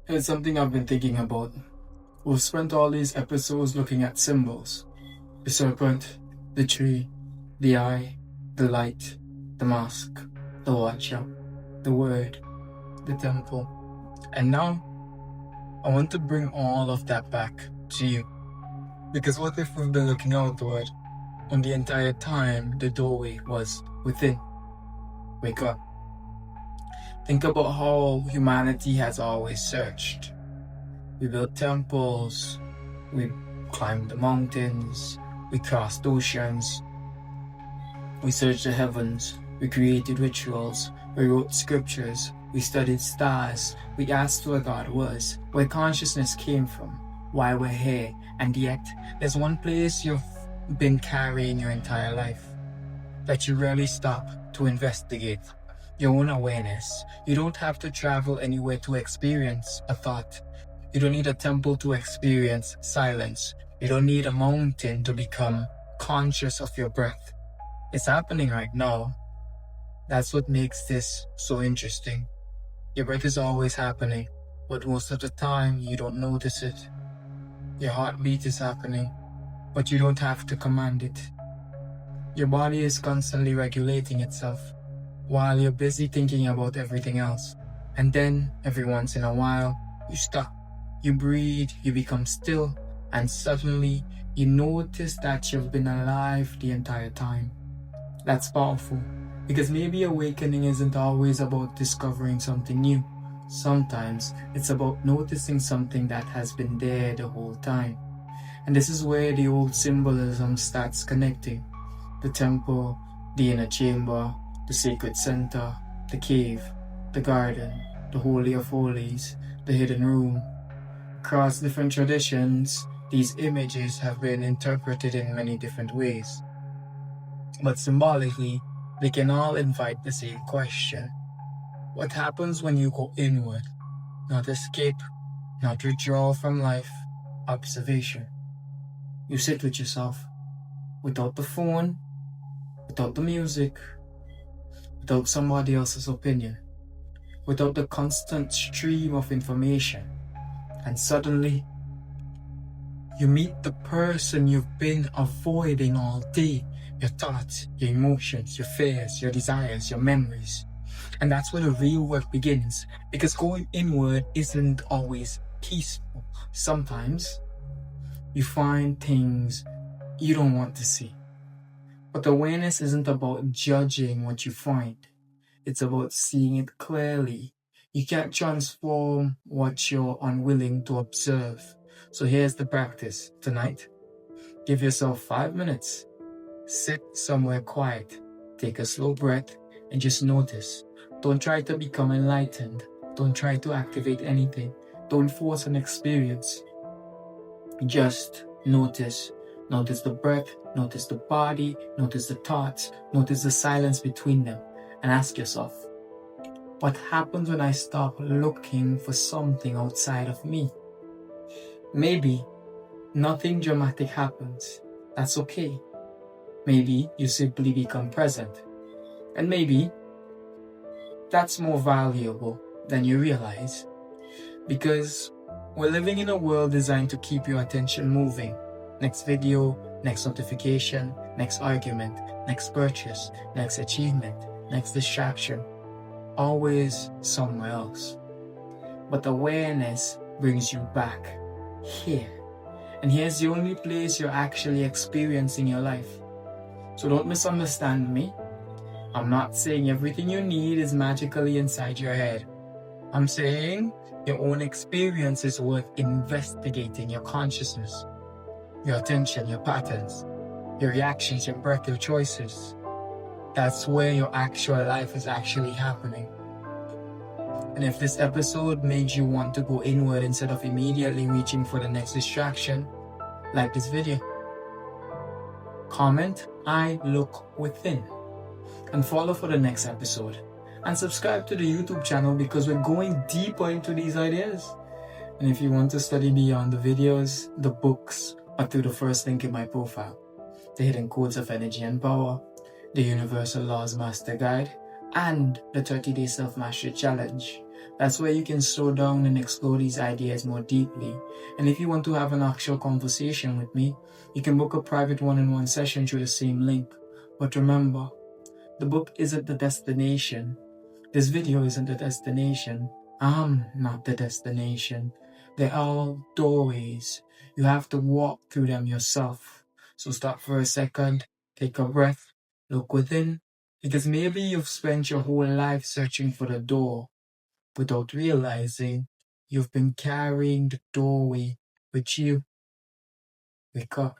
Here's something I've been thinking about. We've spent all these episodes looking at symbols: the serpent, the tree, the eye, the light, the mask, the watcher, the word, the temple. And now, I want to bring all of that back to you. Because what if we've been looking outward, and the entire time the doorway was within? Wake up. Think about how humanity has always searched. We built temples, we climbed the mountains, we crossed oceans, we searched the heavens, we created rituals, we wrote scriptures, we studied stars, we asked where God was, where consciousness came from, why we're here, and yet there's one place you've been carrying your entire life that you rarely stop to investigate: your own awareness. You don't have to travel anywhere to experience a thought. You don't need a temple to experience silence. You don't need a mountain to become conscious of your breath. It's happening right now. That's what makes this so interesting. Your breath is always happening, but most of the time you don't notice it. Your heartbeat is happening, but you don't have to command it. Your body is constantly regulating itself while you're busy thinking about everything else. And then, every once in a while, you stop. You breathe, you become still, and suddenly you notice that you've been alive the entire time. That's powerful, because maybe awakening isn't always about discovering something new. Sometimes it's about noticing something that has been there the whole time. And this is where the old symbolism starts connecting. The temple, the inner chamber, the sacred center, the cave, the garden, the holy of holies, the hidden room. Across different traditions, these images have been interpreted in many different ways. But symbolically, they can all invite the same question. What happens when you go inward? Not escape, not withdraw from life, observation. You sit with yourself, without the phone, without the music, without somebody else's opinion, without the constant stream of information. And suddenly, you meet the person you've been avoiding all day. Your thoughts, your emotions, your fears, your desires, your memories. And that's where the real work begins. Because going inward isn't always peaceful. Sometimes, you find things you don't want to see. But awareness isn't about judging what you find. It's about seeing it clearly. You can't transform what you're unwilling to observe. So here's the practice tonight. Give yourself 5 minutes. Sit somewhere quiet. Take a slow breath and just notice. Don't try to become enlightened. Don't try to activate anything. Don't force an experience. Just notice. Notice the breath, notice the body, notice the thoughts, notice the silence between them, and ask yourself, what happens when I stop looking for something outside of me? Maybe nothing dramatic happens. That's okay. Maybe you simply become present. And maybe that's more valuable than you realize. Because we're living in a world designed to keep your attention moving. Next video, next notification, next argument, next purchase, next achievement, next distraction. Always somewhere else. But awareness brings you back here. And here's the only place you're actually experiencing your life. So don't misunderstand me. I'm not saying everything you need is magically inside your head. I'm saying your own experience is worth investigating: your consciousness, your attention, your patterns, your reactions, your breath, your choices. That's where your actual life is actually happening. And if this episode made you want to go inward instead of immediately reaching for the next distraction, like this video. Comment, I look within. And follow for the next episode. And subscribe to the YouTube channel because we're going deeper into these ideas. And if you want to study beyond the videos, the books, or through the first link in my profile, the Hidden Codes of Energy and Power, the Universal Laws Master Guide, and the 30-Day Self-Mastery Challenge, That's where you can slow down and explore these ideas more deeply. And if you want to have an actual conversation with me, you can book a private one-on-one session through the same link. But remember, the book isn't the destination. This video isn't the destination. I'm not the destination. They're all doorways. You have to walk through them yourself. So stop for a second, take a breath, look within, because maybe you've spent your whole life searching for the door without realizing you've been carrying the doorway with you. Wake up.